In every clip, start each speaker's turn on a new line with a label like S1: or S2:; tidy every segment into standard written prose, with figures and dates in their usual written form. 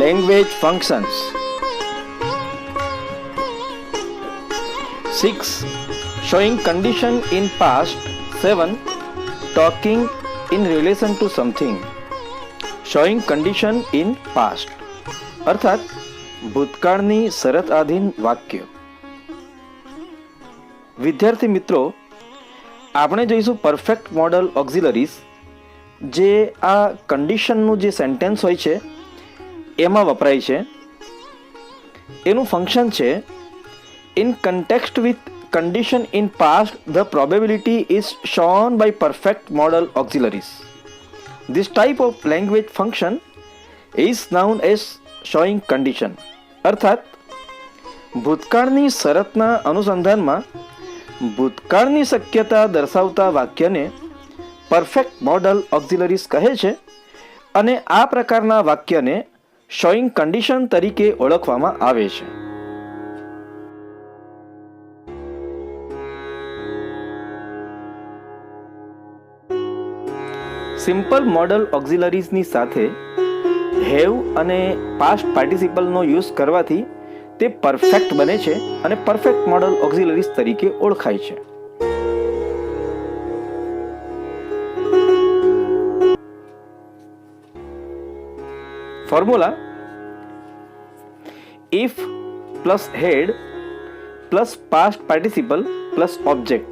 S1: Language functions. 6. Showing condition in past. 7. Talking in relation to something. Showing condition in past અર્થાત ભૂતકાળની શરત આધીન વાક્ય. વિદ્યાર્થી મિત્રો, આપણે જોઈશું પરફેક્ટ મોડલ ઓક્ઝિલરીઝ, જે આ કન્ડિશનનું જે સેન્ટેન્સ હોય છે એમાં વપરાય છે. એનું ફંક્શન છે in context with condition in past, the probability is shown by perfect model auxiliaries. This type of language function is known as showing condition. અર્થાત ભૂતકાળની શરતના અનુસંધાનમાં ભૂતકાળની શક્યતા દર્શાવતા વાક્યને પરફેક્ટ મોડલ ઓક્ઝિલરીઝ કહે છે અને આ પ્રકારના વાક્યને શોઈંગ કન્ડિશન તરીકે ઓળખવામાં આવે છે. સિમ્પલ મોડલ ઓક્ઝિલરીઝની સાથે હેવ અને પાસ્ટ પાર્ટિસિપલનો યુઝ કરવાથી તે પરફેક્ટ બને છે અને પરફેક્ટ મોડલ ઓક્ઝિલરીઝ તરીકે ઓળખાય છે. Formula: if plus had plus past participle plus object,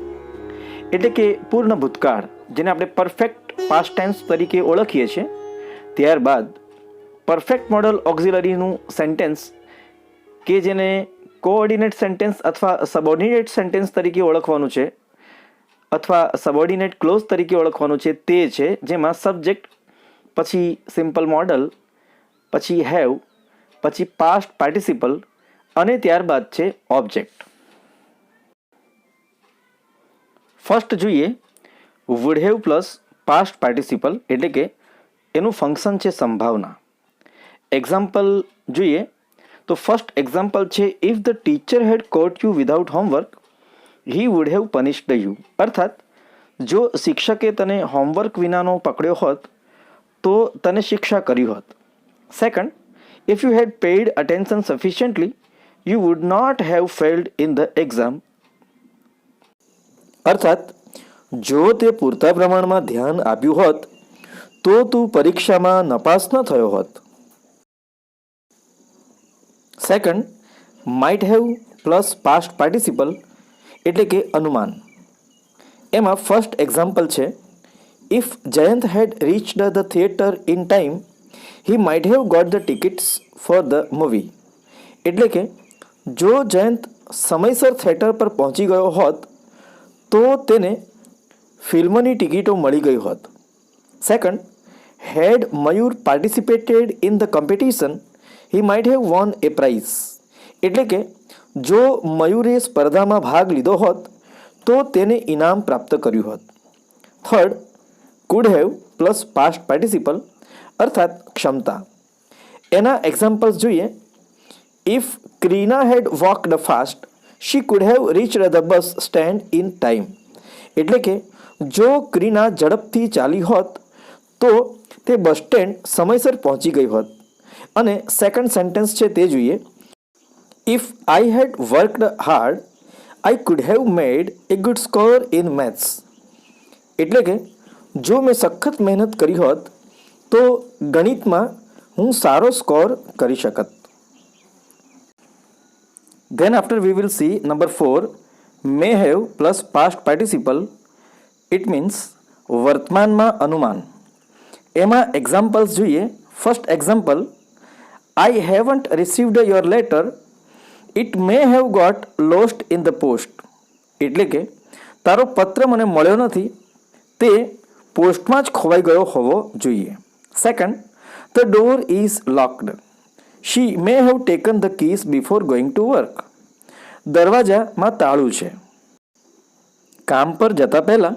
S1: એટલે કે પૂર્ણ ભૂતકાળ, જેને આપણે પરફેક્ટ પાસ્ટ ટેન્સ તરીકે ઓળખીએ છીએ. ત્યારબાદ પરફેક્ટ મોડલ ઓક્ઝિલરીનું સેન્ટેન્સ, કે જેને કોઓર્ડિનેટ સેન્ટેન્સ અથવા સબઓર્ડિનેટ સેન્ટેન્સ તરીકે ઓળખવાનું છે અથવા સબઓર્ડિનેટ ક્લોઝ તરીકે ઓળખવાનું છે, તે છે જેમાં સબ્જેક્ટ, પછી સિમ્પલ મોડલ, પછી હેવ, પછી પાસ્ટ પાર્ટિસિપલ અને ત્યારબાદ છે ઓબ્જેક્ટ. ફર્સ્ટ જોઈએ would have plus past participle, એટલે કે એનું ફંક્શન છે સંભાવના. એક્ઝામ્પલ જોઈએ તો ફર્સ્ટ એક્ઝામ્પલ છે if the teacher had caught you without homework he would have punished you. અર્થાત જો શિક્ષકે તને હોમવર્ક વિનાનો પકડ્યો હોત તો તને શિક્ષા કરી હોત. Second, if you had paid attention sufficiently you would not have failed in the exam. અર્થાત જો તે પૂરતા પ્રમાણમાં ધ્યાન આપ્યું હોત તો તું પરીક્ષામાં નપાસ ન થયો હોત. Second, might have plus past participle, એટલે કે અનુમાન. એમાં ફર્સ્ટ એક્ઝામ્પલ છે if Jayant had reached the theatre in time he might have got the tickets for the movie. એટલે કે જો જયંત સમયસર થિયેટર પર પહોંચી ગયો હોત તો તેને ફિલ્મની ટિકિટો મળી ગઈ હોત. Second, had Mayur participated in the competition he might have won a prize. એટલે કે જો મયુરે સ્પર્ધામાં ભાગ લીધો હોત તો તેને ઇનામ પ્રાપ્ત કર્યું હોત. Third, could have plus past participle, અર્થાત ક્ષમતા. એના એક્ઝામ્પલ્સ જોઈએ. If Kreena had walked fast she could have reached the bus stand in time. એટલે કે જો ક્રીના ઝડપથી ચાલી હોત તો તે બસ સ્ટેન્ડ સમયસર પહોંચી ગઈ હોત. અને સેકન્ડ સેન્ટેન્સ છે તે જોઈએ. If I had worked hard I could have made a good score in maths. એટલે કે જો મેં સખત મહેનત કરી હોત તો ગણિતમાં હું સારો સ્કોર કરી શકત. Then after we will see number 4, may have plus past participle. It means વર્તમાનમાં અનુમાન. એમાં એક્ઝામ્પલ્સ જોઈએ. First example, I haven't received your letter. It may have got lost in the post. એટલે કે તારો પત્ર મને મળ્યો નથી, તે પોસ્ટમાં જ ખોવાઈ ગયો હોવો જોઈએ. Second, the door is locked. She may have taken the keys before going to work. દરવાજામાં તાળું છે, કામ પર જતા પહેલા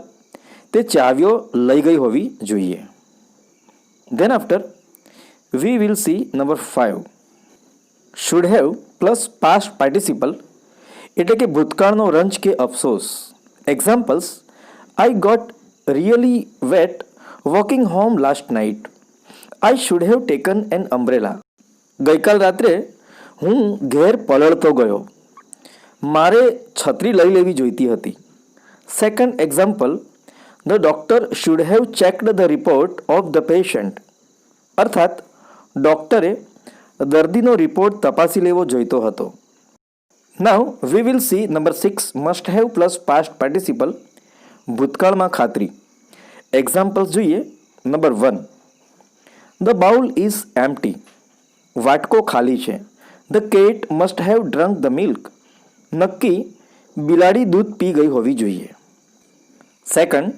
S1: તે ચાવીઓ લઈ ગઈ હોવી જોઈએ. Then after we will see number 5, should have plus past participle, એટલે કે ભૂતકાળનો રંજ કે અફસોસ. Examples, I got really wet walking home last night. I should have taken an umbrella. ગઈકાલ રાત્રે હું ઘેર પલળતો ગયો. મારે છત્રી લઈ લેવી જોઈતી હતી. Second example, the doctor should have checked the report of the patient. અર્થાત ડોક્ટરે દર્દીનો રિપોર્ટ તપાસી લેવો જોઈતો હતો. Now we will see number 6 must have plus past participle, ભૂતકાળમાં ખાતરી. એક્ઝામ્પલ્સ જોઈએ. Number 1, the bowl is empty. વાટકો ખાલી છે. The cat must have drunk the milk. નક્કી બિલાડી દૂધ પી ગઈ હોવી જોઈએ. Second,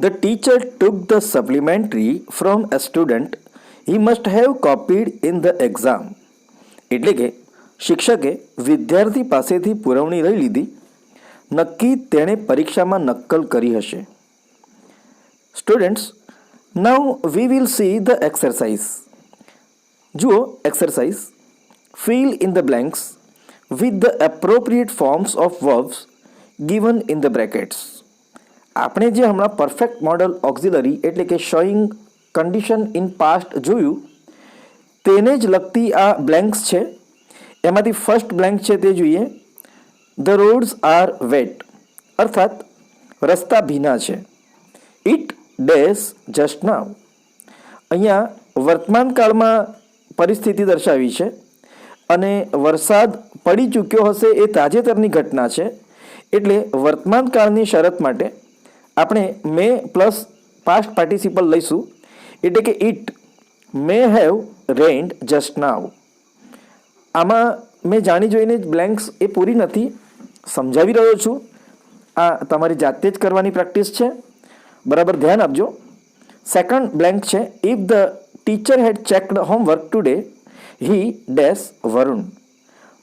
S1: the teacher took the supplementary from a student. He must have copied in the exam. એટલે કે શિક્ષકે વિદ્યાર્થી પાસેથી પુરવણી લઈ લીધી. નક્કી તેણે પરીક્ષામાં નક્કલ કરી હશે. Students, now we will see the exercise. જુઓ exercise. Fill in the blanks with the appropriate forms of verbs given in the brackets. આપણે જે હમણાં પરફેક્ટ મોડલ ઓક્ઝિલરી એટલે કે શોઈંગ કન્ડિશન ઇન પાસ્ટ જોયું તેને જ લગતી આ બ્લેન્ક્સ છે. એમાંથી ફર્સ્ટ બ્લેન્ક છે તે જોઈએ. The roads are wet. અર્થાત રસ્તા ભીના છે. It days just now. અહીંયા વર્તમાન કાળમાં પરિસ્થિતિ દર્શાવી છે અને વરસાદ પડી ચૂક્યો હશે એ તાજેતરની ઘટના છે. એટલે વર્તમાન કાળની શરત માટે આપણે મે પ્લસ પાસ્ટ પાર્ટિસિપલ લઈશું. એટલે કે ઇટ મે હેવ રેન્ડ જસ્ટ નાવ. આમાં મેં જાણી જોઈને જ બ્લેન્ક્સ એ પૂરી નથી સમજાવી રહ્યો છું. આ તમારી જાતે જ કરવાની પ્રેક્ટિસ છે, બરાબર ધ્યાન આપજો. સેકન્ડ બ્લેન્ક છે, if the teacher had checked homework today he dash Varun.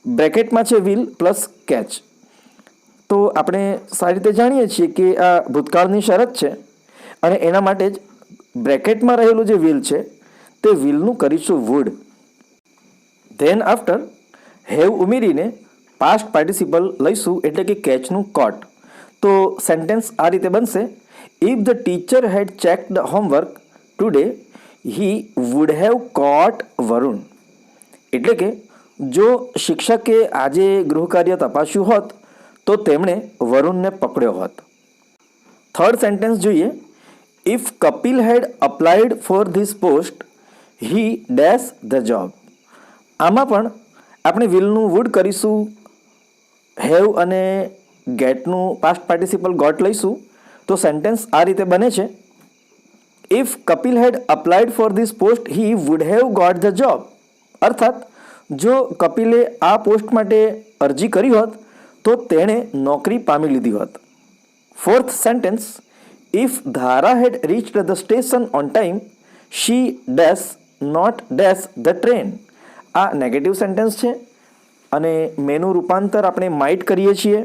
S1: બ્રેકેટમાં છે વિલ પ્લસ કેચ. તો આપણે સારી રીતે જાણીએ છીએ કે આ ભૂતકાળની શરત છે અને એના માટે જ બ્રેકેટમાં રહેલું જે વિલ છે તે વિલનું કરીશું વુડ. ધેન આફ્ટર હેવ ઉમેરીને પાસ્ટ પાર્ટિસિપલ લઈશું એટલે કે કેચનું કોટ. તો સેન્ટેન્સ આ રીતે બનશે, if the teacher had checked homework today he would have caught Varun. એટલે કે જો શિક્ષકે આજે ગૃહકાર્ય તપાસ્યું હોત તો તેમણે વરુણને પકડ્યો હોત. થર્ડ સેન્ટેન્સ જોઈએ. If Kapil had applied for this post he dash the job. આમાં પણ આપણે વિલનું વુડ કરીશું, હેવ અને ગેટનું પાસ્ટ પાર્ટિસિપલ ગોટ લઈશું. તો સેન્ટેન્સ આ રીતે બને છે, if Kapil had applied for this post he would have got the job. અર્થાત જો કપિલે આ પોસ્ટ માટે અરજી કરી હોત તો તેણે નોકરી પામી લીધી હોત. Fourth sentence, if Dhara had reached the station on time she dash not dash the train. આ નેગેટિવ સેન્ટેન્સ છે અને મેનું રૂપાંતર આપણે માઇટ કરીએ છીએ.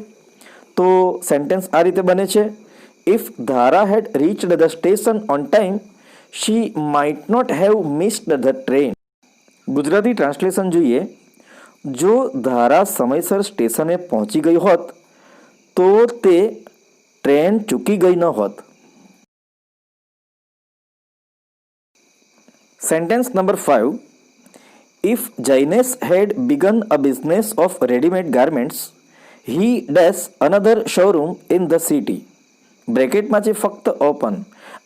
S1: તો સેન્ટેન્સ આ રીતે બને છે, if Dhara had reached the station on time she might not have missed the train. Gujarati translation જોઈએ. જો ધારા સમયસર સ્ટેશને પહોંચી ગઈ હોત તો તે ટ્રેન ચૂકી ગઈ ન હોત. Sentence number 5, if Jainesh had begun a business of readymade garments he dash another showroom in the city. બ્રેકેટમાં છે ફક્ત ઓપન.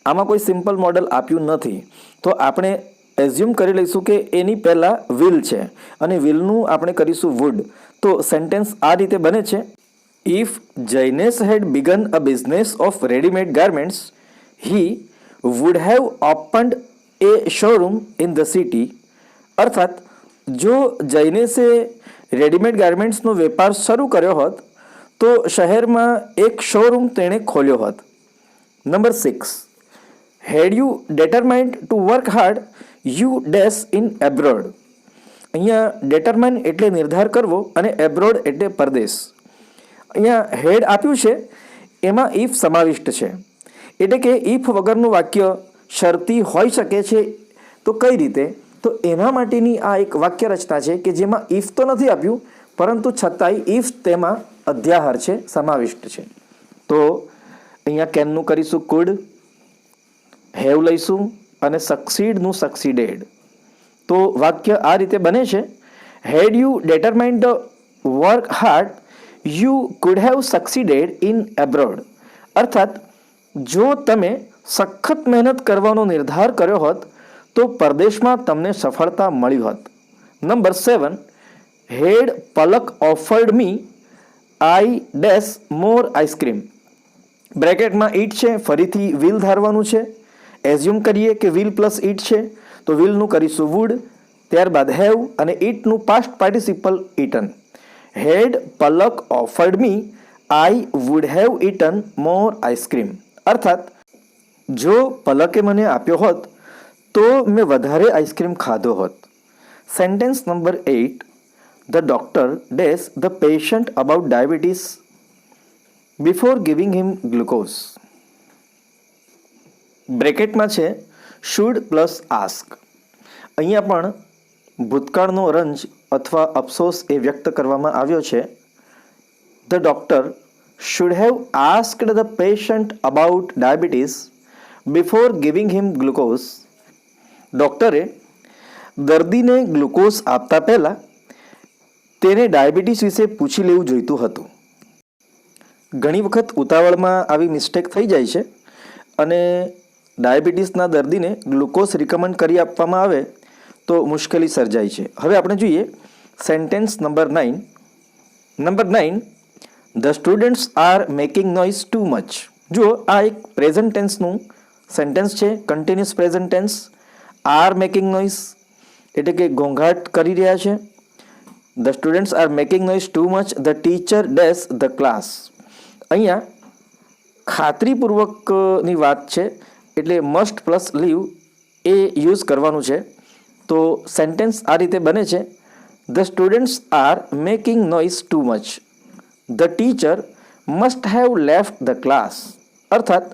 S1: આમાં કોઈ સિમ્પલ મોડલ આપ્યું નથી તો આપણે એઝ્યુમ કરી લઈશું કે એની પહેલાં વિલ છે અને વિલનું આપણે કરીશું વુડ. તો સેન્ટેન્સ આ રીતે બને છે, if Jainesh had begun a business of readymade garments he would have opened a showroom in the city. અર્થાત જો જૈનેશે રેડીમેડ ગાર્મેન્ટ્સનો વેપાર શરૂ કર્યો હોત તો શહેરમાં એક શોરૂમ તેણે ખોલ્યો હોત. Number 6, had you determined to work hard you dash in abroad. અહીંયા ડેટરમાઇન એટલે નિર્ધાર કરવો અને એબ્રોડ એટલે પરદેશ. અહીંયા હેડ આપ્યું છે એમાં ઇફ સમાવિષ્ટ છે. એટલે કે ઇફ વગરનું વાક્ય શરતી હોઈ શકે છે. તો કઈ રીતે? તો એના માટેની આ એક વાક્ય રચના છે કે જેમાં ઇફ તો નથી આપ્યું પરંતુ છતાંય ઇફ તેમાં અધ્યાહાર છે, સમાવિષ્ટ છે. તો અહીંયા કેનનું કરીશું કુડ, હેવ લઈશું અને સક્સીડનું સક્સીડેડ. તો વાક્ય આ રીતે બને છે, હેડ you determined the work hard you could have succeeded in abroad. અર્થાત જો તમે સખત મહેનત કરવાનો નિર્ધાર કર્યો હોત તો પરદેશમાં તમને સફળતા મળી હોત. Number 7, head Palak offered me I dash more ice cream. બ્રેકેટમાં ઈટ છે, ફરીથી વિલ ધારવાનું છે. એઝ્યુમ કરીએ કે વિલ પ્લસ ઈટ છે તો વિલનું કરીશું વુડ, ત્યારબાદ હેવ અને ઈટનું past participle eaten. Had Palak offered me I would have eaten more ice cream. અર્થાત જો પલકે મને આપ્યો હોત તો મેં વધારે આઈસ્ક્રીમ ખાધો હોત. Sentence number 8, the doctor dash the patient about diabetes before giving him glucose. બ્રેકેટમાં છે શુડ પ્લસ આસ્ક. અહીંયા પણ ભૂતકાળનો રંજ અથવા અફસોસ એ વ્યક્ત કરવામાં આવ્યો છે. The doctor should have asked the patient about diabetes before giving him glucose. ડૉક્ટરે દર્દીને ગ્લુકોઝ આપતા પહેલાં તેને ડાયાબિટીસ વિશે પૂછી લેવું જોઈતું હતું. ઘણી વખત ઉતાવળમાં આવી મિસ્ટેક થઈ જાય છે અને ડાયાબિટીસના દર્દીને ગ્લુકોઝ રિકમેન્ડ કરી આપવામાં આવે તો મુશ્કેલી સર્જાય છે. હવે આપણે જોઈએ sentence number 9. Number 9, the students are making noise too much. જુઓ, આ એક પ્રેઝન્ટ ટેન્સનું સેન્ટેન્સ છે, continuous present tense. Are making noise એટલે કે ઘોંઘાટ કરી રહ્યા છે. The students are making noise too much the teacher dash the class. અહીંયા ખાતરીપૂર્વકની વાત છે એટલે મસ્ટ પ્લસ લીવ એ યુઝ કરવાનું છે. તો સેન્ટેન્સ આ રીતે બને છે, the students are making noise too much the teacher must have left the class. અર્થાત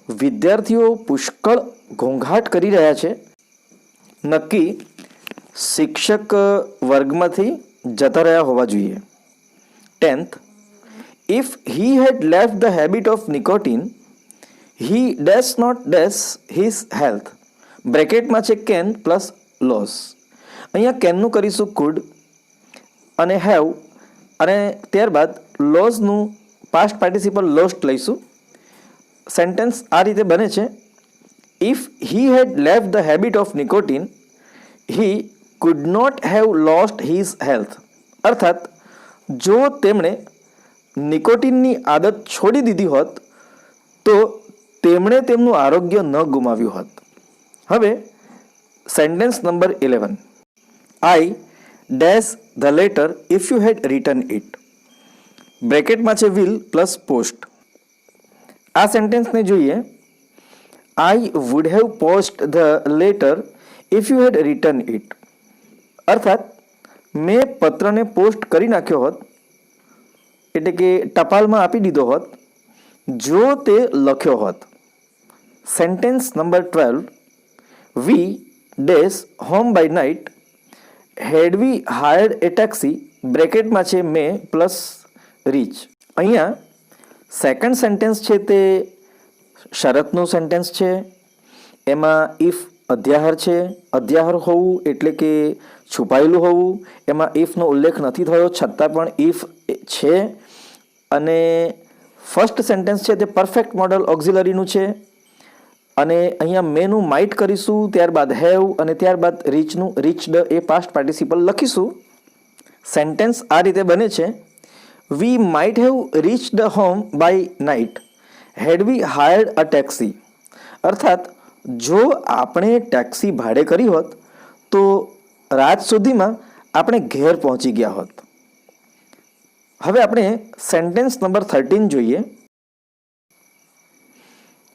S1: વિદ્યાર્થીઓ પુષ્કળ ઘોંઘાટ કરી રહ્યા છે, નક્કી શિક્ષક વર્ગમાંથી જતા રહ્યા હોવા જોઈએ. 10th, if he had left the habit of nicotine he dash not dash his health. બ્રેકેટમાં છે કેન પ્લસ લોસ. અહીંયા કેનનું કરીશું કુડ અને હેવ અને ત્યારબાદ લોઝનું પાસ્ટ પાર્ટિસિપલ લોસ્ટ લઈશું. સેન્ટેન્સ આ રીતે બને છે, if he had left the habit of nicotine he could not have lost his health. અર્થાત જો તેમણે નિકોટિનની આદત છોડી દીધી હોત તો તેમણે તેમનું આરોગ્ય ન ગુમાવ્યું હોત. હવે sentence number 11, I dash the letter if you had written it. બ્રેકેટમાં છે વિલ પ્લસ પોસ્ટ. આ સેન્ટેન્સને જોઈએ, I would have post the letter if you had written it. અર્થાત મેં પત્રને પોસ્ટ કરી નાખ્યો હોત એટલે કે ટપાલમાં આપી દીધો હોત જો તે લખ્યો હોત. Sentence number 12, we dash home by night had we hired a taxi. બ્રેકેટમાં છે મે પ્લસ રીચ. અહીંયા સેકન્ડ સેન્ટેન્સ છે તે શરતનું સેન્ટેન્સ છે. એમાં ઇફ અધ્યાહાર છે. અધ્યાહાર હોવું એટલે કે છુપાયેલું હોવું. એમાં ઇફનો ઉલ્લેખ નથી થયો છતાં પણ ઇફ છે. અને ફર્સ્ટ સેન્ટેન્સ છે તે પરફેક્ટ મોડલ ઓક્ઝિલરીનું છે. અને અહીંયા મેનું માઇટ કરીશું, ત્યારબાદ હેવ અને ત્યારબાદ રીચનું રીચડ એ પાસ્ટ પાર્ટિસિપલ લખીશું. સેન્ટેન્સ આ રીતે બને છે, we might have reached home by night had we hired a taxi. અર્થાત જો આપણે ટેક્સી ભાડે કરી હોત તો રાત સુધીમાં આપણે ઘેર પહોંચી ગયા હોત. હવે આપણે સેન્ટેન્સ નંબર 13 જોઈએ,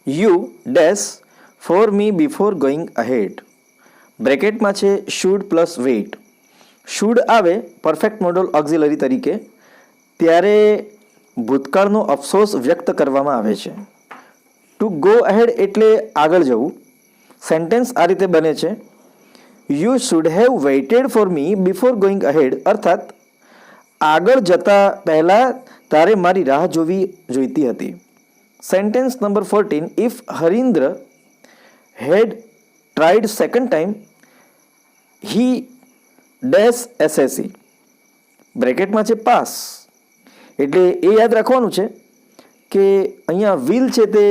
S1: you dash for me before going ahead. બ્રેકેટમાં છે શુડ પ્લસ વેઇટ. શુડ આવે પરફેક્ટ મોડલ ઓક્ઝિલરી તરીકે ત્યારે ભૂતકાળનો અફસોસ વ્યક્ત કરવામાં આવે છે. ટુ ગો અહેડ એટલે આગળ જવું. સેન્ટેન્સ આ રીતે બને છે, you should have weighted four me before going ahead. અર્થાત આગળ જતા પહેલાં તારે મારી રાહ જોવી જોઈતી હતી. Sentence number 14, if Harindra had tried second time he dash SSC, બ્રેકેટમાં છે પાસ, એટલે એ યાદ રાખવાનું છે કે અહીંયા વિલ છે તે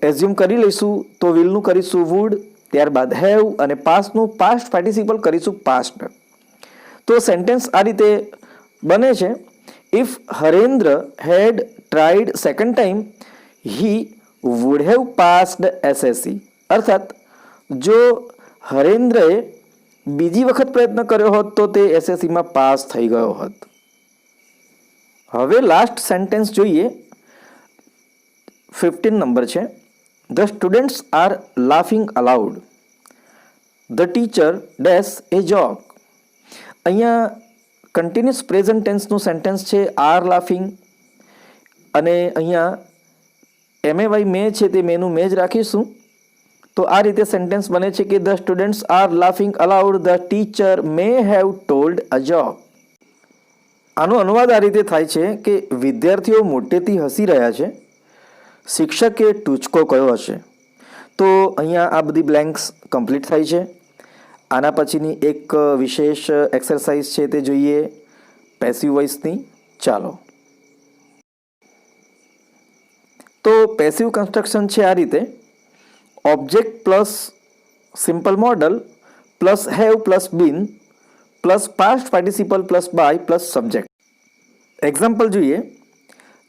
S1: એઝ્યુમ કરી લઈશું તો વિલનું કરીશું વુડ, ત્યારબાદ હેવ અને પાસ્ટનું પાસ્ટ પાર્ટિસિપલ કરીશું પાસ્ટ. તો સેન્ટેન્સ આ રીતે બને છે, if Harendra had tried second time he would have passed SSC, અર્થાત જો હરેન્દ્રએ બીજી વખત પ્રયત્ન કર્યો હોત તો તે એસએસસીમાં પાસ થઈ ગયો હોત. હવે લાસ્ટ સેન્ટેન્સ જોઈએ, 15 નંબર છે, the students R laughing allowed, the teacher dash A joke. અહીંયા કન્ટિન્યુઅસ પ્રેઝન્ટ ટેન્સનું સેન્ટેન્સ છે આર લાફિંગ, અને અહીંયા એમએવાય મે છે તે મેનું મે જ રાખીશું. તો આ રીતે સેન્ટેન્સ બને છે કે the students R laughing allowed, the teacher May have told a joke. આનો અનુવાદ આ રીતે થાય છે કે વિદ્યાર્થીઓ મોટેથી હસી રહ્યા છે, શિક્ષકે ટૂચકો કયો હશે. તો અહીંયા આ બધી બ્લેન્ક્સ કમ્પ્લીટ થાય છે. આના પછીની એક વિશેષ એક્સરસાઇઝ છે તે જોઈએ પેસિવ વોઇસની. ચાલો, તો પેસિવ કન્સ્ટ્રક્શન છે આ રીતે, object plus simple modal plus have plus been plus past participle plus by plus subject. Example જોઈએ,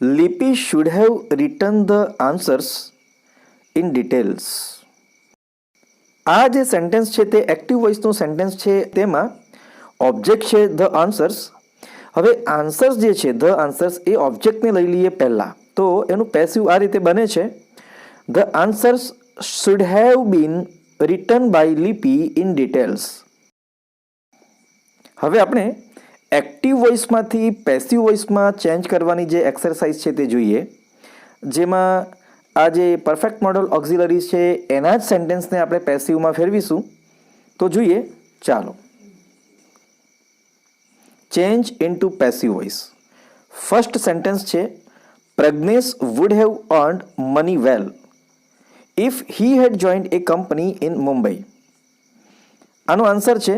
S1: Lipi should have written the answers in details. આ જે સેન્ટેન્સ છે તે એક્ટિવ વોઇસનું સેન્ટેન્સ છે, તેમાં ઓબ્જેક્ટ છે ધ આન્સર્સ. હવે આન્સર્સ જે છે ધ આન્સર્સ એ ઓબ્જેક્ટને લઈ લઈએ પહેલાં, તો એનું પેસિવ આ રીતે બને છે, the answers should have been written by Lipi in details. હવે આપણે એક્ટિવ વોઇસમાંથી પેસિવ વોઇસમાં ચેન્જ કરવાની જે એક્સરસાઇઝ છે તે જોઈએ, જેમાં આ જે પરફેક્ટ મોડલ ઓક્ઝિલરીઝ છે એના જ સેન્ટેન્સને આપણે પેસિવમાં ફેરવીશું. તો જોઈએ, ચાલો. Change into passive voice. First sentence છે, Pragnesh would have earned money well if he had joined a company in Mumbai. આનો આન્સર છે,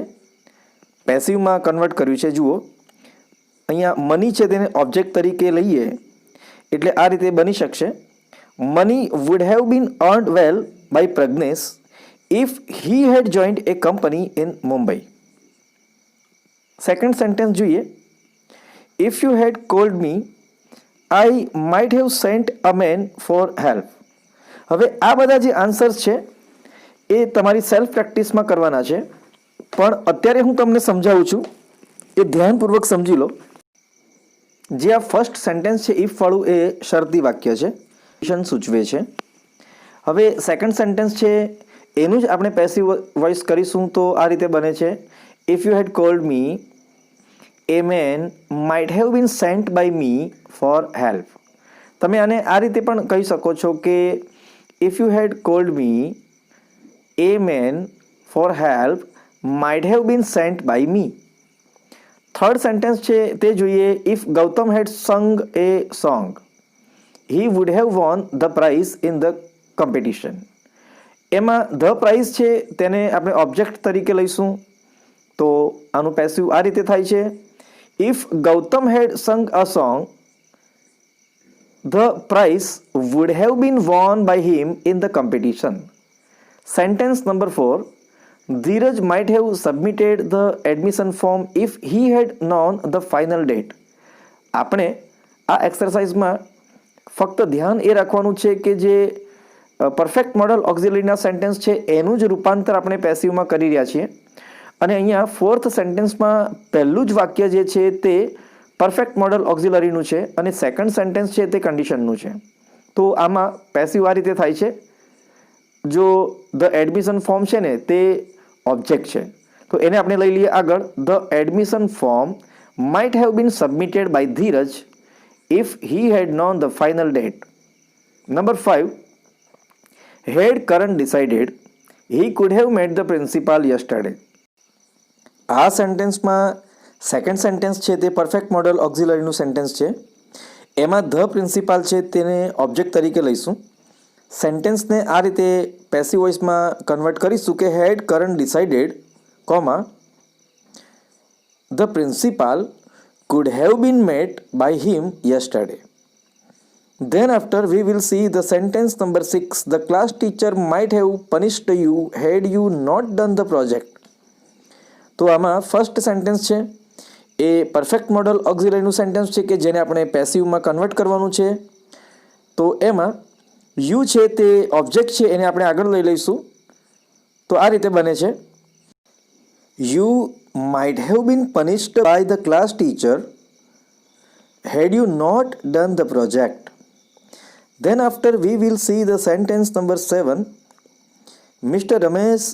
S1: પેસિવમાં કન્વર્ટ કર્યું છે. જુઓ, અહીંયા મની છે તેને ઓબ્જેક્ટ તરીકે લઈએ એટલે આ રીતે બની શકશે, money would have been earned well by Pragnesh if he had joined a company in Mumbai. Second sentence જોઈએ, if you had called me I might have sent a man for help. હવે આ બધા જે આન્સર્સ છે એ તમારી સેલ્ફ પ્રેક્ટિસમાં કરવાના છે, પણ અત્યારે હું તમને સમજાવું છું એ ધ્યાનપૂર્વક સમજી લો. જે આ ફર્સ્ટ સેન્ટેન્સ છે ઇફ વાળું એ શરતી વાક્ય છે, સૂચવે છે. હવે સેકન્ડ સેન્ટેન્સ છે એનું જ આપણે પેસિવ વોઇસ કરીશું. તો આ રીતે બને છે, if you had called me a man might have been sent by me for help. તમે આને આ રીતે પણ કહી શકો છો કે if you had called me a man for help might have been sent by me. Third sentence છે તે જોઈએ, if Gautam had sung a song he would have won the prize in the competition. એમાં the prize છે તેને આપણે object તરીકે લઈશું. તો આનું પેસિવ આ રીતે થાય છે, if Gautam had sung a song the prize would have been won by him in the competition. Sentence number 4, Dhiraj might have submitted the admission form if he had known the final date. આપણે આ એક્સરસાઇઝમાં ફક્ત ધ્યાન એ રાખવાનું છે કે જે perfect model ઓક્ઝિલરીના sentence છે એનું જ રૂપાંતર આપણે પેસિવમાં કરી રહ્યા છીએ. અને અહીંયા ફોર્થ સેન્ટેન્સમાં પહેલું જ વાક્ય જે છે તે પરફેક્ટ મોડલ ઓક્ઝિલરીનું છે અને સેકન્ડ સેન્ટેન્સ છે તે કન્ડિશનનું છે. તો આમાં પેસિવ આ રીતે થાય છે, જો ધ એડમિશન ફોર્મ છે ને તે ઓબ્જેક્ટ છે તો એને આપણે લઈ લઈએ આગળ, the admission form might have been submitted by Dhiraj if he had known the final date. Number 5, had current decided he could have met the principal yesterday. આ સેન્ટેન્સમાં સેકન્ડ સેન્ટેન્સ છે તે પરફેક્ટ મોડલ ઓક્ઝિલરીનું સેન્ટેન્સ છે. એમાં the principal છે તેને object તરીકે લઈશું. સેન્ટેન્સને આ રીતે પેસિવ વોઇસમાં કન્વર્ટ કરીશું કે had current decided comma, the principal could have been met by him yesterday. Then after we will see the sentence number 6. The class teacher might have punished you had you not done the project. તો આમાં first sentence છે એ perfect model ઓક્ઝિલરીનું sentence છે કે જેને આપણે પેસિવમાં convert કરવાનું છે. તો એમાં યુ છે તે ઓબ્જેક્ટ છે એને આપણે આગળ લઈ લઈશું. તો આ રીતે બને છે, you might have been punished by the class teacher had you not done the project. Then after we will see the sentence number 7. Mr. Ramesh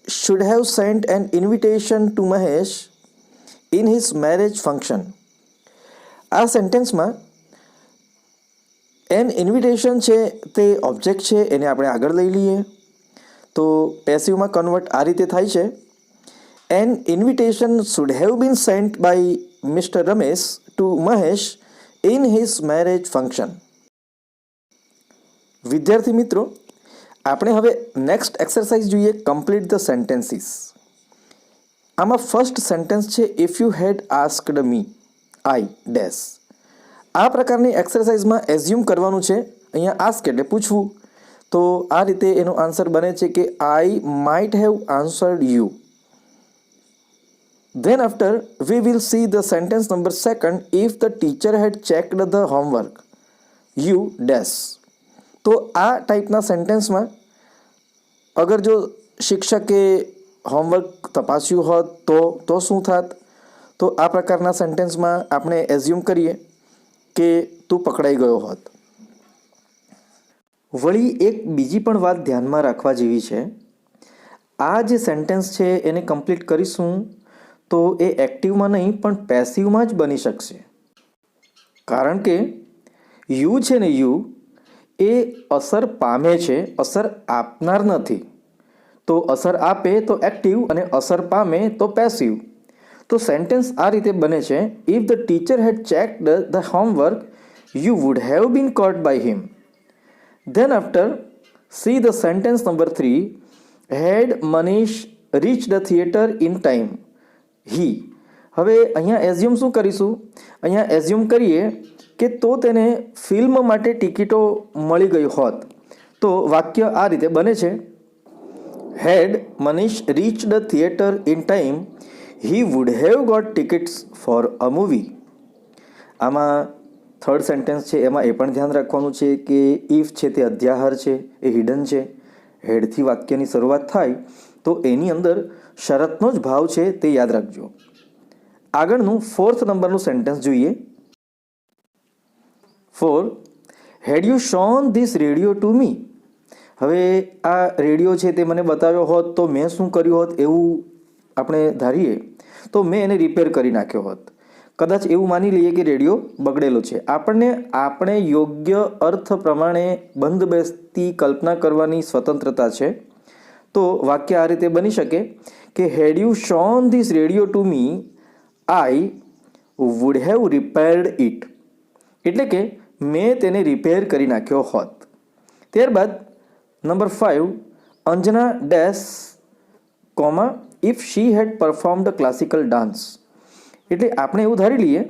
S1: should have sent an invitation to Mahesh in his marriage function. આ સેન્ટેન્સમાં N invitation છે તે object છે એને આપણે આગળ લઈ લઈએ. તો પેસિવમાં કન્વર્ટ આ રીતે થાય છે, an invitation should have been sent by mister Ramesh to Mahesh in his marriage function. વિદ્યાર્થી મિત્રો, આપણે હવે નેક્સ્ટ એક્સરસાઇઝ જોઈએ, કમ્પ્લીટ ધ સેન્ટેન્સીસ. આમાં ફર્સ્ટ સેન્ટેન્સ છે if you had asked me I dash. આ પ્રકારની એક્સરસાઇઝમાં એઝ્યુમ કરવાનું છે. અહીંયા આસ્ક એટલે પૂછવું. તો આ રીતે એનો આન્સર બને છે કે I might have answered you. Then after we will see the sentence number 2. If the teacher had checked the homework you dash. તો આ ટાઈપના સેન્ટેન્સમાં અગર જો શિક્ષકે હોમવર્ક તપાસ્યું હોત તો શું થાત? તો આ પ્રકારના સેન્ટેન્સમાં આપણે એઝ્યુમ કરીએ કે તું પકડાઈ ગયો હોત. વળી એક બીજી પણ વાત ધ્યાનમાં રાખવા જેવી છે. આ જે સેન્ટેન્સ છે એને કમ્પ્લીટ કરીશું તો એ એક્ટિવમાં નહીં પણ પેસિવમાં જ બની શકશે. કારણ કે યુ છે ને યુ એ અસર પામે છે, અસર આપનાર નથી. તો અસર આપે તો એક્ટિવ અને અસર પામે તો પેસિવ. તો સેન્ટેન્સ આ રીતે બને છે, if the teacher had checked the homework you would have been caught by him. Then after see the sentence number 3. Had Manish reach the theatre in time he. હવે અહીંયા એઝ્યુમ શું કરીશું? અહીંયા એઝ્યુમ કરીએ કે તો તેને ફિલ્મ માટે ટિકિટો મળી ગઈ હોત. તો વાક્ય આ રીતે બને છે, had Manish reach the theatre in time he would have got tickets for a movie. આમાં થર્ડ સેન્ટેન્સ છે એમાં એ પણ ધ્યાન રાખવાનું છે કે ઇફ છે તે અધ્યાહાર છે, એ હિડન છે. હેડથી વાક્યની શરૂઆત થાય તો એની અંદર શરતનો જ ભાવ છે તે યાદ રાખજો. આગળનું 4th નંબરનું સેન્ટેન્સ જોઈએ. 4. Had you shown this radio to me. હવે આ રેડિયો છે તે મને બતાવ્યો હોત તો મેં શું કર્યું હોત એવું આપણે ધારીએ તો મેં એને રિપેર કરી નાખ્યો હોત. કદાચ એવું માની લઈએ કે રેડિયો બગડેલો છે. આપણે યોગ્ય અર્થ પ્રમાણે બંધબેસતી કલ્પના કરવાની સ્વતંત્રતા છે. તો વાક્ય આ રીતે બની શકે કે had you shown this radio to me I would have repaired it. એટલે કે મેં તેને રિપેર કરી નાખ્યો હોત. ત્યારબાદ number 5. Anjana dash comma if she had performed classical dance. એટલે આપણે એવું ધારી લઈએ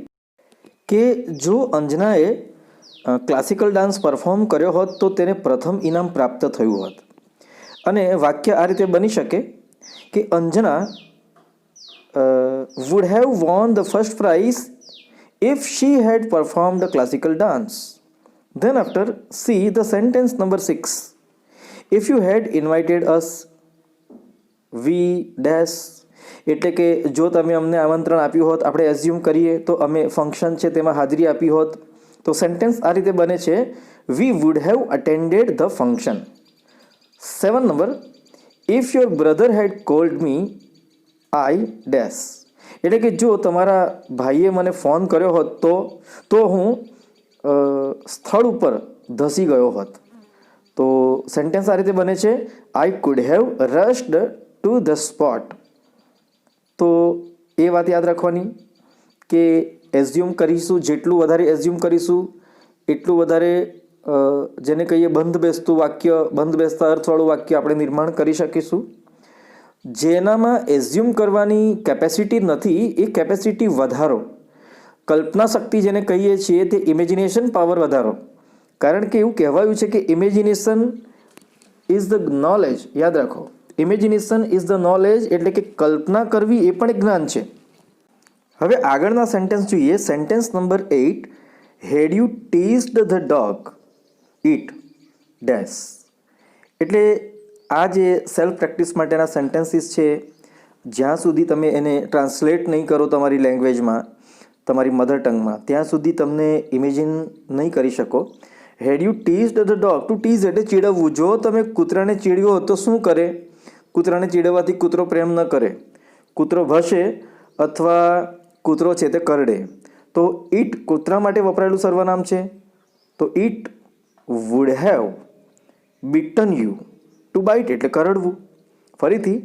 S1: કે જો અંજનાએ ક્લાસિકલ ડાન્સ પરફોર્મ કર્યો હોત તો તેને પ્રથમ ઇનામ પ્રાપ્ત થયું હોત. અને વાક્ય આ રીતે બની શકે કે Anjana would have won the first prize if she had performed classical dance. Then after see the sentence number 6. If you had invited us we dash. એટલે કે જો તમે અમને આમંત્રણ આપ્યું હોત, આપણે એઝ્યુમ કરીએ તો અમે ફંક્શન છે તેમાં હાજરી આપી હોત. તો સેન્ટેન્સ આ રીતે બને છે, we would have attended the function. 7 number. If your brother had called me I dash. એટલે કે જો તમારા ભાઈએ મને ફોન કર્યો હોત તો હું સ્થળ ઉપર ધસી ગયો હોત. તો સેન્ટેન્સ આ રીતે બને છે, I could have rushed to the spot. તો એ વાત યાદ રાખવાની કે એઝ્યુમ કરીશું, જેટલું વધારે એઝ્યુમ કરીશું એટલું વધારે જેને કહીએ બંધ બેસતું વાક્ય, બંધ બેસતા અર્થવાળું વાક્ય આપણે નિર્માણ કરી શકીશું. જેનામાં એઝ્યુમ કરવાની કેપેસિટી નથી એ કેપેસિટી વધારો, કલ્પના શક્તિ જેને કહીએ છીએ તે ઇમેજિનેશન પાવર વધારો. કારણ કે એવું કહેવાયું છે કે ઇમેજિનેશન ઇઝ ધ નોલેજ. યાદ રાખો, ઇમેજિનેશન ઇઝ ધ નોલેજ, એટલે કે કલ્પના કરવી એ પણ એક જ્ઞાન છે. હવે આગળના સેન્ટેન્સ જોઈએ. Sentence number 8, had you teased the dog it dash. એટલે આ જે સેલ્ફ પ્રેક્ટિસ માટેના સેન્ટેન્સીસ છે, જ્યાં સુધી તમે એને ટ્રાન્સલેટ નહીં કરો તમારી લેંગ્વેજમાં, તમારી મધર ટંગમાં, ત્યાં સુધી તમને ઇમેજિન નહીં કરી શકો. Had you teased the dog, to tease એટલે ચીડવવું. જો તમે કૂતરાને ચીડવ્યો તો શું કરે? કૂતરાને ચીડવવાથી કૂતરો પ્રેમ ન કરે, કૂતરો ભસે અથવા કૂતરો છે તે કરડે. તો ઇટ કૂતરા માટે વપરાયેલું સર્વનામ છે. તો it would have bitten you. To bite એટલે કરડવું. ફરીથી,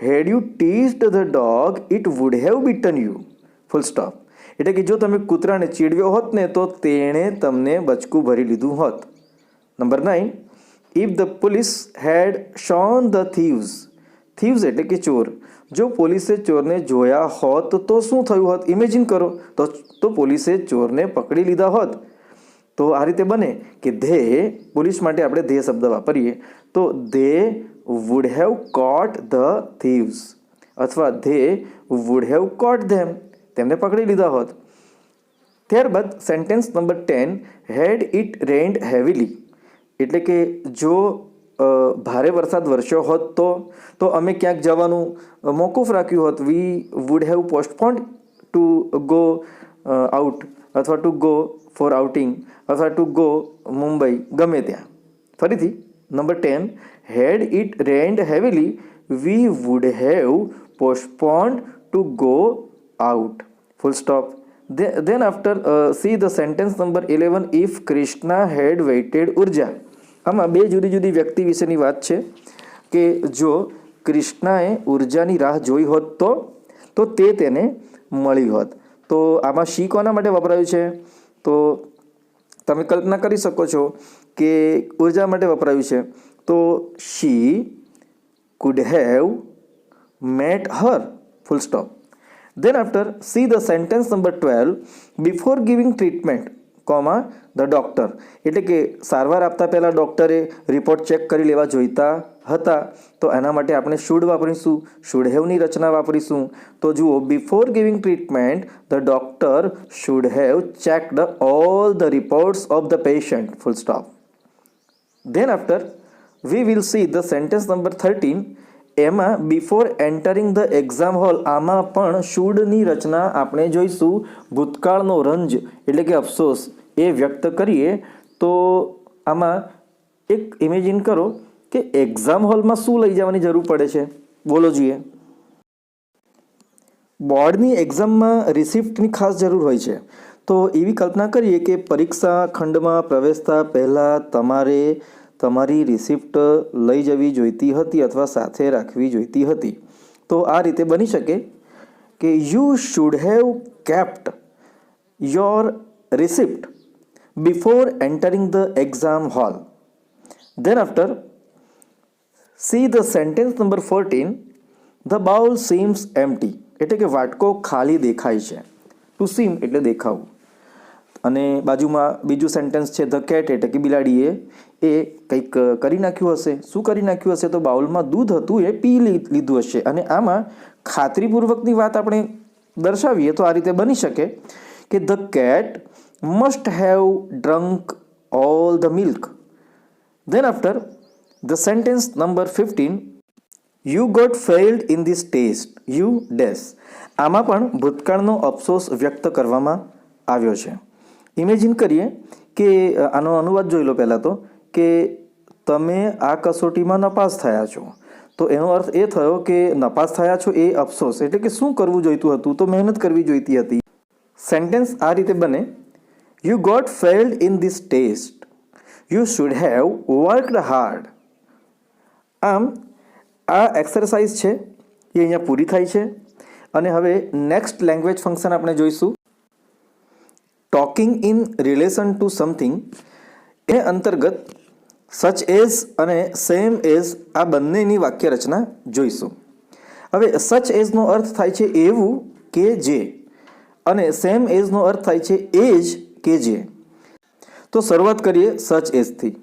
S1: had you teased the dog it would have bitten you. Full stop. એટલે કે જો તમે કૂતરાને ચીડવ્યો હોત ને તો તેણે તમને બચકું ભરી લીધું હોત. Number 9, if the police had shown the thieves. Thieves એટલે કે ચોર. જો પોલીસે ચોરને જોયા હોત તો શું થયું હોત? ઇમેજિન કરો. તો પોલીસે ચોરને પકડી લીધા હોત. તો આ રીતે બને કે ધે, પોલીસ માટે આપણે ધે શબ્દ વાપરીએ તો they would have caught the thieves, અથવા they would have caught them, તેમને પકડી લીધા હોત. ત્યારબાદ sentence number 10, had it rained heavily. એટલે કે જો ભારે વરસાદ વરસ્યો હોત તો અમે ક્યાંક જવાનું મોકૂફ રાખ્યું હોત. We would have postponed to go out, અથવા ટુ ગો ફોર આઉટિંગ, અથવા ટુ ગો મુંબઈ, ગમે ત્યાં. ફરીથી number 10, had it rained heavily we would have postponed to go out. Full stop. Then after see the sentence number 11, if Krishna had waited ઉર્જા. આમાં બે જુદી જુદી વ્યક્તિ વિશેની વાત છે કે જો કૃષ્ણાએ ઉર્જાની રાહ જોઈ હોત તો તે તેને મળી હોત. તો આમાં શી કોના માટે વપરાયું છે? તો તમે કલ્પના કરી શકો છો કે ઉર્જા માટે વપરાયું છે. તો she could have met her. Full stop. Then after see the sentence number 12, before giving treatment, the doctor. એટલે કે સારવાર આપતા પહેલાં ડૉક્ટરે રિપોર્ટ ચેક કરી લેવા જોઈતા હતા. તો એના માટે આપણે શુડ વાપરીશું, શુડ હેવની રચના વાપરીશું. તો જુઓ, before giving treatment the doctor should have checked all the reports of the patient. Full stop. Then after we will see the sentence number 13. એમાં before entering the exam hall, આમાં પણ શુડની રચના આપણે જોઈશું. ભૂતકાળનો રંજ એટલે કે અફસોસ એ વ્યક્ત કરીએ તો આમાં એક ઇમેજિન કરો કે એક્ઝામ હોલમાં શું લઈ જવાની જરૂર પડે છે? બોલો જોઈએ. બોર્ડની એક્ઝામમાં રિસિપ્ટની ખાસ જરૂર હોય છે. તો એવી કલ્પના કરીએ કે પરીક્ષા ખંડમાં પ્રવેશતા પહેલાં તમારે તમારી રિસિપ્ટ લઈ જવી જોઈતી હતી અથવા સાથે રાખવી જોઈતી હતી. તો આ રીતે બની શકે કે you should have kept your receipt before entering the exam hall. Then after see the sentence number 14, the bowl seems empty. એટલે કે વાટકો ખાલી દેખાય છે. ટુ સીમ એટલે દેખાવું. અને બાજુમાં બીજું સેન્ટેન્સ છે ધ કેટ, એટલે કે બિલાડીએ કંઈક કરી નાખ્યું હશે. શું કરી નાખ્યું હશે? તો બાઉલમાં દૂધ હતું એ પી લીધું હશે. અને આમાં ખાતરીપૂર્વકની વાત આપણે દર્શાવીએ તો આ રીતે બની શકે કે the cat must have drunk all the milk. Then after the sentence number 15, you got failed in this test you dash. આમાં પણ ભૂતકાળનો અફસોસ વ્યક્ત કરવામાં આવ્યો છે. ઇમેજિન કરીએ કે આનો અનુવાદ જોઈ લો પહેલાં તો, કે તમે આ કસોટીમાં નપાસ થયા છો. તો એનો અર્થ એ થયો કે નપાસ થયા છો એ અફસોસ, એટલે કે શું કરવું જોઈતું હતું? તો મહેનત કરવી જોઈતી હતી. સેન્ટેન્સ આ રીતે બને, you got failed in this test you should have worked hard. આમ આ એક્સરસાઇઝ છે એ અહીંયા પૂરી થાય છે. અને હવે નેક્સ્ટ લેંગ્વેજ ફંક્શન આપણે જોઈશું. Talking in relation to something એ અંતર્ગત સચ એઝ અને સેમ એઝ આ બંનેની વાક્ય રચના જોઈશું. હવે સચ એઝનો અર્થ થાય છે એવું કે જે, અને સેમ એઝનો અર્થ થાય છે એ જ કે જે. તો શરૂઆત કરીએ સચ એઝથી.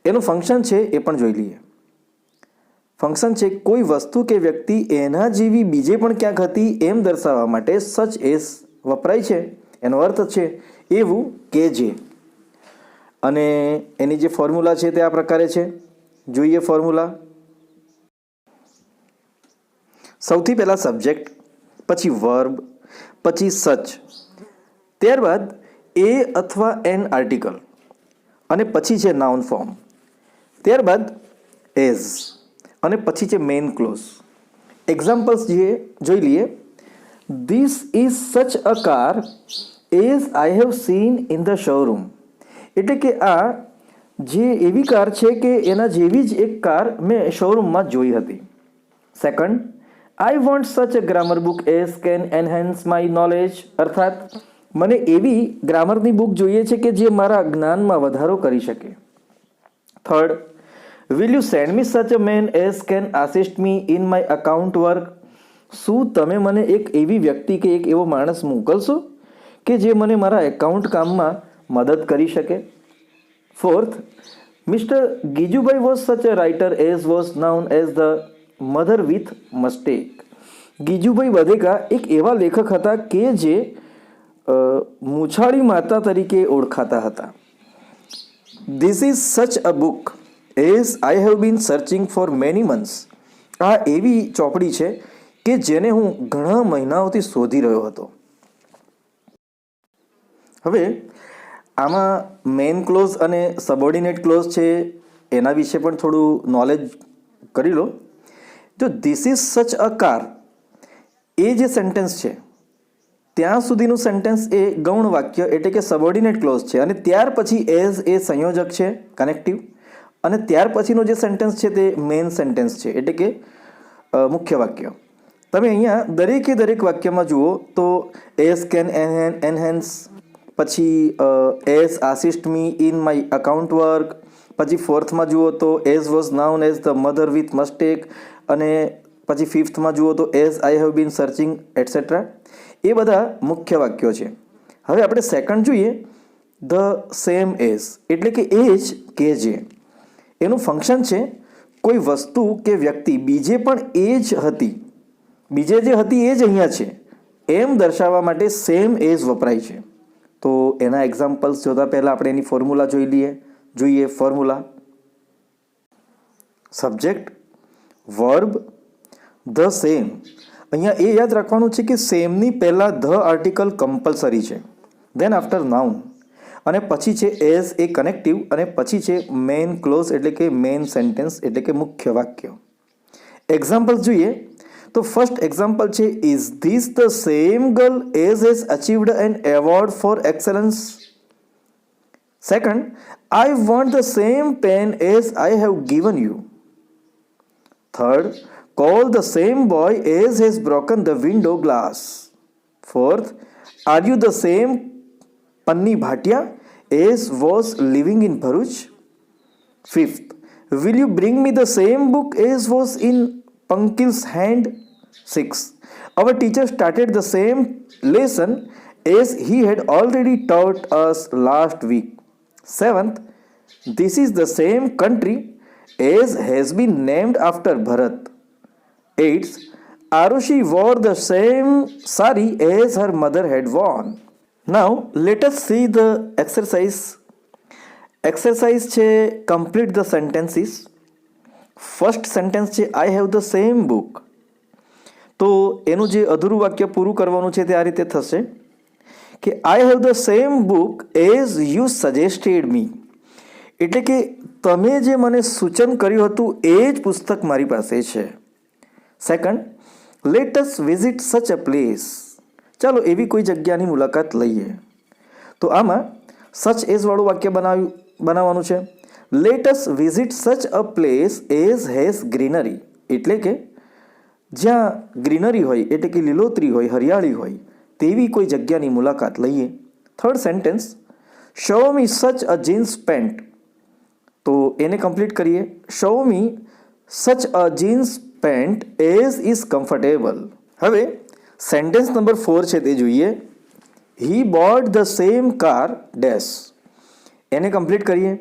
S1: એનું ફંક્શન છે એ પણ જોઈ લઈએ. ફંક્શન છે કોઈ વસ્તુ કે વ્યક્તિ એના જેવી બીજે પણ ક્યાંક હતી એમ દર્શાવવા માટે સચ એઝ વપરાય છે. એનો અર્થ છે એવું કે જે. અને એની જે ફોર્મ્યુલા છે તે આ પ્રકારે છે. જોઈએ ફોર્મ્યુલા. સૌથી પહેલાં સબ્જેક્ટ, પછી વર્બ, પછી સચ, ત્યારબાદ એ અથવા એન આર્ટિકલ, અને પછી છે નાઉન ફોર્મ, ત્યારબાદ એઝ, અને પછી છે મેઇન ક્લોઝ. એક્ઝામ્પલ્સ જોઈ લઈએ. ધીસ ઇઝ સચ a car as I have seen in the showroom. એટલે કે આ જે એવી કાર છે કે એના જેવી જ એક કાર મેં શોરૂમમાં જોઈ હતી. Second, I want such a grammar book as can enhance my knowledge. અર્થાત મને એવી ગ્રામરની બુક જોઈએ છે કે જે મારા જ્ઞાનમાં વધારો કરી શકે. Third, will you send me such a man as can assist me in my account work. શું તમે મને એક એવી વ્યક્તિ કે એક એવો માણસ મોકલશો કે જે મને મારા એકાઉન્ટ કામમાં મદદ કરી શકે. Fourth, mister Gijubhai was such a writer as was known as the mother with moustache. Gijubhai Badheka એક એવા લેખક હતા કે જે મૂછાળી માતા તરીકે ઓળખાતા હતા. ધીસ ઇઝ સચ અ book as I have been searching for many months. આ એવી ચોપડી છે કે જેને હું ઘણા મહિનાઓથી શોધી રહ્યો હતો. હવે આમાં મેઇન ક્લોઝ અને સબઓર્ડિનેટ ક્લોઝ છે એના વિશે પણ થોડું નોલેજ કરી લો. જો ધીસ ઇઝ સચ અ કાર એ જે સેન્ટેન્સ છે ત્યાં સુધીનું સેન્ટેન્સ એ ગૌણ વાક્ય એટલે કે સબઓર્ડિનેટ ક્લોઝ છે, અને ત્યાર પછી એઝ એ સંયોજક છે કનેક્ટિવ, અને ત્યાર પછીનો જે સેન્ટેન્સ છે તે મેઇન સેન્ટેન્સ છે એટલે કે મુખ્ય વાક્ય. તમે અહીંયા દરેકે દરેક વાક્યમાં જુઓ તો એઝ કેન એનહેન્સ, પછી as assist me in my account work, પછી ફોર્થમાં જુઓ તો as was known as the mother with moustache, અને પછી ફિફ્થમાં જુઓ તો as I have been searching etcetera. એ બધા મુખ્ય વાક્યો છે. હવે આપણે સેકન્ડ જોઈએ, ધ સેમ એઝ એટલે કે એ જ કે જે. એનું ફંક્શન છે કોઈ વસ્તુ કે વ્યક્તિ બીજે પણ એ જ હતી, બીજે જે હતી એ જ અહીંયા છે એમ દર્શાવવા માટે સેમ એઝ વપરાય છે. તો એના એક્ઝામ્પલ્સ જોતા પહેલાં આપણે એની ફોર્મ્યુલા જોઈ લઈએ. જોઈએ formula. Subject, verb, the same. અહીંયા એ યાદ રાખવાનું છે કે સેમની પહેલાં ધ આર્ટિકલ કમ્પલસરી છે, દેન આફ્ટર નાઉન, અને પછી છે એઝ એ કનેક્ટિવ, અને પછી છે મેઇન ક્લોઝ એટલે કે મેઇન સેન્ટેન્સ એટલે કે મુખ્ય વાક્ય. એક્ઝામ્પલ્સ જોઈએ તો ફર્સ્ટ એક્ઝામ્પલ છે is this the same girl as has achieved an award for excellence. Second, I want the same pen as I have given you. Third, call the same boy as has broken the window glass. Fourth, are you the same Panni Bhatia as was living in Bharuch? Fifth, will you bring me the same book as was in Pankil's hand? Sixth, our teacher started the same lesson as he had already taught us last week. Seventh, this is the same country as has been named after Bharat. Eighth, Arushi wore the same sari as her mother had worn. Now, let us see the exercise. Exercise છે complete the sentences. First sentence છે I have the same book. તો એનું જે અધૂરું વાક્ય પૂરું કરવાનું છે તે આ રીતે થશે કે I have the same book as you suggested me. એટલે કે તમે જે મને સૂચન કર્યું હતું એ જ પુસ્તક મારી પાસે છે. Second, late us visit such a place. ચાલો એવી કોઈ જગ્યાની મુલાકાત લઈએ. તો આમાં સચ એઝવાળું વાક્ય બનાવવાનું છે. Late us visit such a place as has greenery. એટલે કે જ્યાં ગ્રીનરી હોય એટલે કે લીલોતરી હોય, હરિયાળી હોય તેવી કોઈ જગ્યાની મુલાકાત લઈએ. Third sentence, show me such a jeans pant. તો એને કમ્પ્લીટ કરીએ. Show me such a jeans pant as is comfortable. હવે સેન્ટેન્સ નંબર 4 છે તે જોઈએ. He bought the same car dash. એને કમ્પ્લીટ કરીએ.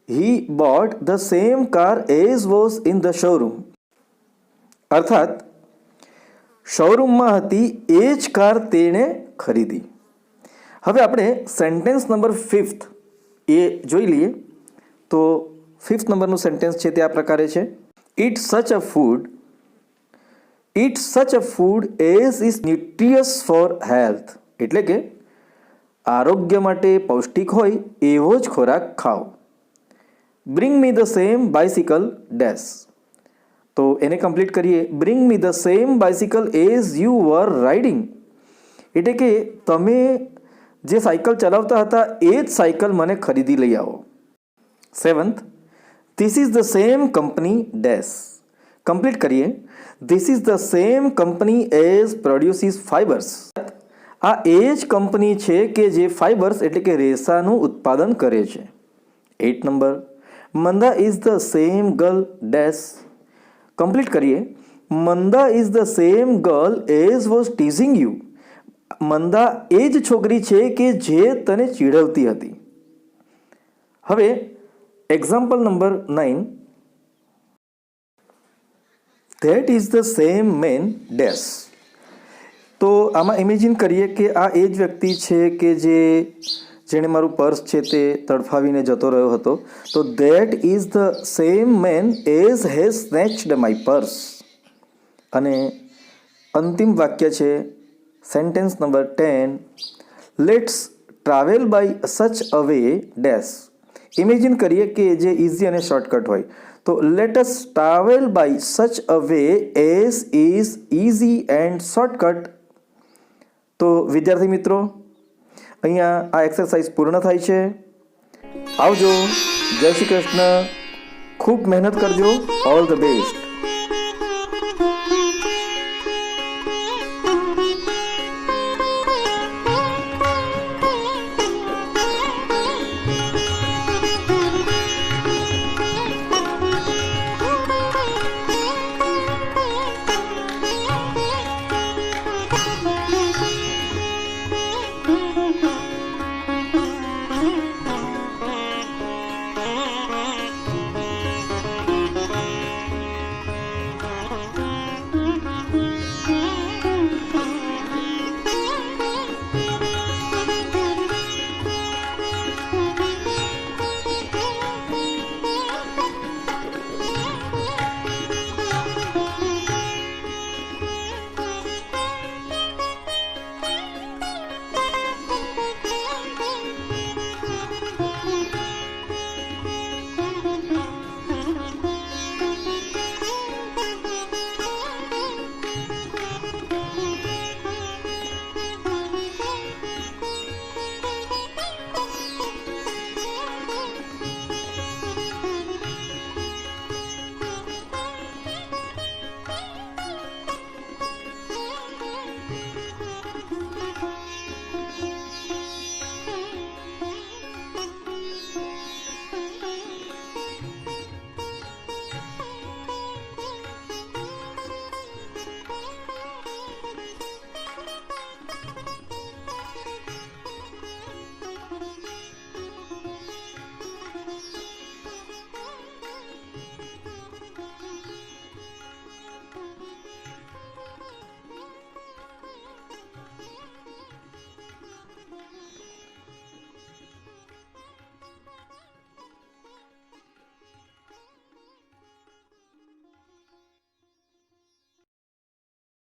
S1: He bought the same car as was in the showroom. અર્થાત શોરૂમમાં હતી એ જ કાર તેણે ખરીદી. હવે આપણે સેન્ટેન્સ નંબર 5 એ જોઈ લઈએ. તો 5th નંબરનું સેન્ટેન્સ છે તે આ પ્રકારે છે. Eat such a food as is nutritious for health. એટલે કે આરોગ્ય માટે પૌષ્ટિક હોય એવો જ ખોરાક ખાઓ. Bring me the same bicycle dash. તો એને કમ્પ્લીટ કરીએ. Bring me the same bicycle as you were riding. એટલે કે તમે જે સાયકલ ચલાવતા હતા એ જ સાયકલ મને ખરીદી લઈ આવો. 7th, This is the same company dash. Complete કરીએ. This is the same company as produces fibers. આ એ જ કંપની છે કે જે ફાઇબર્સ એટલે કે રેસાનું ઉત્પાદન કરે છે. 8th number, Manda is the same girl dash. Complete કરીએ. Manda is the same girl as was teasing you. Manda એ જ છોકરી છે કે જે તને ચીડવતી હતી. હવે example number 9, that is the same man dash. તો આમાં ઇમેજિન કરીએ કે આ એ જ વ્યક્તિ છે કે જેણે મારું પર્સ છે તે તડફાવીને જતો રહ્યો હતો. તો that is the same man as has snatched my purse. અને અંતિમ વાક્ય છે sentence number 10, let's travel by such a way dash. Imagine કરીએ કે જે ઇઝી અને શોર્ટકટ હોય. તો let us travel by such a way as is easy and shortcut. તો વિદ્યાર્થી મિત્રો, અહીંયા આ એક્સરસાઇઝ પૂર્ણ થાય છે. આવજો. જય શ્રી કૃષ્ણ. ખૂબ મહેનત કરજો. All the best.